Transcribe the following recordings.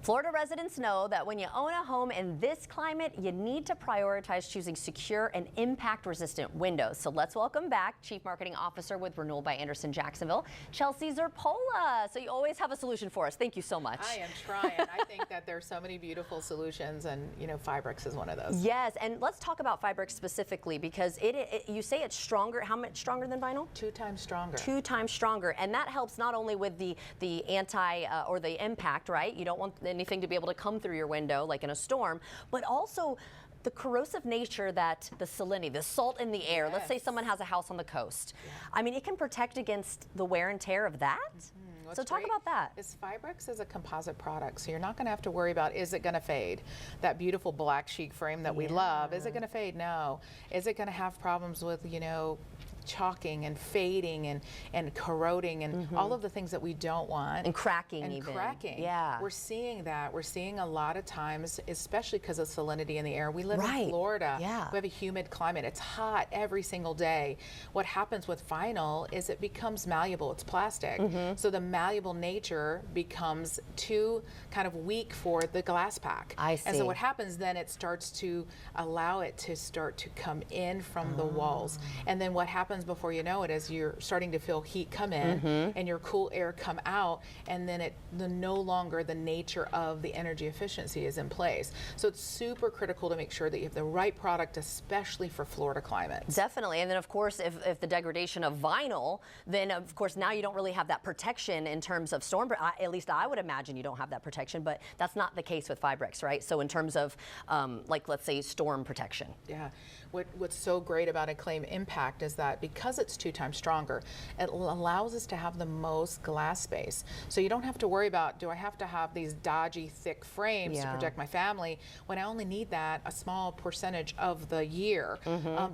Florida residents know that when you own a home in this climate, you need to prioritize choosing secure and impact-resistant windows. So let's welcome back Chief Marketing Officer with Renewal by Andersen Jacksonville, Chelsea Zerpola. So you always have a solution for us. Thank you so much. I am trying. I think that there's so many beautiful solutions, and Fibrex is one of those. Yes, and let's talk about Fibrex specifically, because you say it's stronger. How much stronger than vinyl? 2 times stronger. 2 times stronger, and that helps not only with the anti or the impact, right? You don't want anything to be able to come through your window like in a storm, but also the corrosive nature, that the salinity, the salt in the air. Yes. Let's say someone has a house on the coast. Yeah. I mean, it can protect against the wear and tear of that. So talk about that. Fibrex is a composite product, so you're not going to have to worry about, is it going to fade? That beautiful black chic frame that we love, is it going to fade? No. Is it going to have problems with, chalking and fading and corroding and all of the things that we don't want. And cracking and even. cracking. Yeah. We're seeing that. We're seeing a lot of times, especially because of salinity in the air. We live in Florida. Yeah. We have a humid climate. It's hot every single day. What happens with vinyl is it becomes malleable. It's plastic. So the malleable nature becomes too kind of weak for the glass pack. I see. And so what happens then, it starts to allow it to start to come in from the walls. And then what happens before you know it is you're starting to feel heat come in and your cool air come out, and then no longer the nature of the energy efficiency is in place. So it's super critical to make sure that you have the right product, especially for Florida climates. Definitely. And then of course, if the degradation of vinyl, then of course now you don't really have that protection in terms of storm. At least I would imagine you don't have that protection, but that's not the case with Fibrex, right? So in terms of like, let's say, storm protection. Yeah. What's so great about Acclaim Impact is that because it's 2 times stronger, it allows us to have the most glass space. So you don't have to worry about, do I have to have these dodgy thick frames to protect my family when I only need that a small percentage of the year?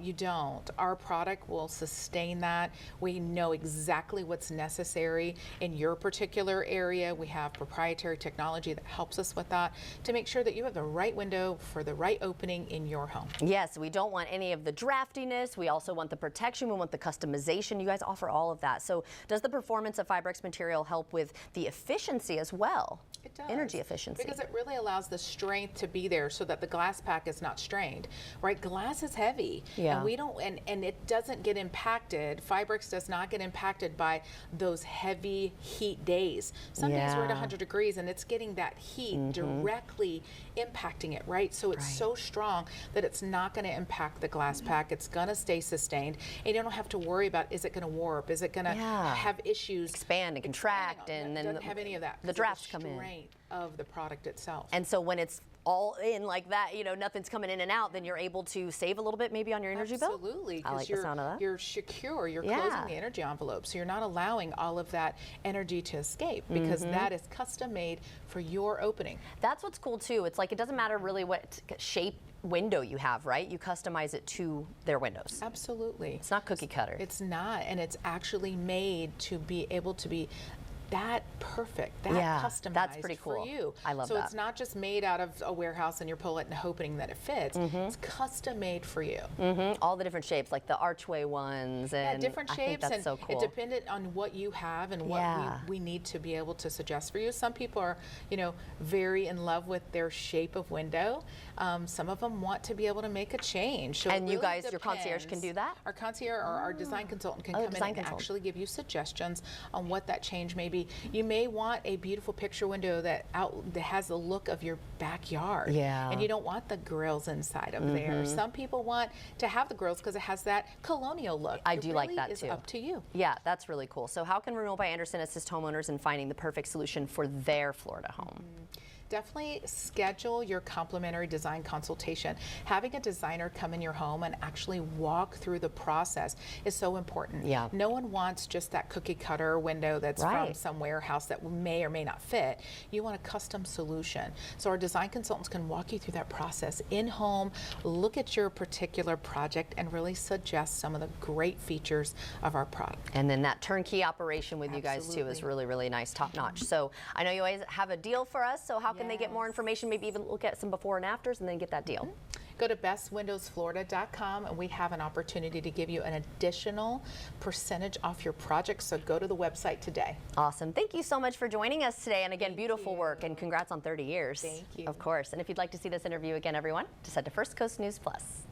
You don't. Our product will sustain that. We know exactly what's necessary in your particular area. We have proprietary technology that helps us with that to make sure that you have the right window for the right opening in your home. Yes, we don't want any of the draftiness. We also want the protection. We want the customization. You guys offer all of that. So does the performance of Fibrex material help with the efficiency as well? It does. Energy efficiency. Because it really allows the strength to be there so that the glass pack is not strained, right? Glass is heavy. Yeah. And we don't, and it doesn't get impacted. Fibrex does not get impacted by those heavy heat days. Some days we're at 100 degrees and it's getting that heat directly impacting it, right? So it's so strong that it's not going to impact the glass pack. It's going to stay sustained, and you don't have to worry about, is it going to warp? Is it going to have issues? Expand and contract, and then doesn't have any of that. The drafts come in. Of the product itself. And so when it's all in like that, nothing's coming in and out, then you're able to save a little bit maybe on your energy bill? Absolutely. I like the sound of that. You're secure. You're closing the energy envelope. So you're not allowing all of that energy to escape, because that is custom made for your opening. That's what's cool too. It's like, it doesn't matter really what shape window you have, right? You customize it to their windows. Absolutely. It's not cookie cutter. It's not, and it's actually made to be able to be that perfect, that customized that's pretty cool. for you. I love that. that. So it's not just made out of a warehouse and you're pulling it and hoping that it fits. It's custom made for you. All the different shapes, like the archway ones, and different shapes. I think that's and so cool. It depended on what you have and what we need to be able to suggest for you. Some people are, very in love with their shape of window. Some of them want to be able to make a change. So and you guys, your concierge can do that? Our concierge or our design consultant can come in and actually give you suggestions on what that change may be. You may want a beautiful picture window that has the look of your backyard. Yeah. And you don't want the grills inside of there. Some people want to have the grills because it has that colonial look. I do like that too. It's up to you. Yeah, that's really cool. So how can Renewal by Andersen assist homeowners in finding the perfect solution for their Florida home? Definitely schedule your complimentary design consultation. Having a designer come in your home and actually walk through the process is so important. Yeah. No one wants just that cookie cutter window that's from some warehouse that may or may not fit. You want a custom solution. So our design consultants can walk you through that process in home, look at your particular project, and really suggest some of the great features of our product. And then that turnkey operation with you guys too is really, really nice, top notch. So I know you always have a deal for us, so how can they get more information, maybe even look at some before and afters and then get that deal? go to bestwindowsflorida.com, and we have an opportunity to give you an additional percentage off your project. So go to the website today. Awesome. Thank you so much for joining us today. And again, beautiful work, and congrats on 30 years. Thank you. Of course. And if you'd like to see this interview again, everyone, just head to First Coast News Plus.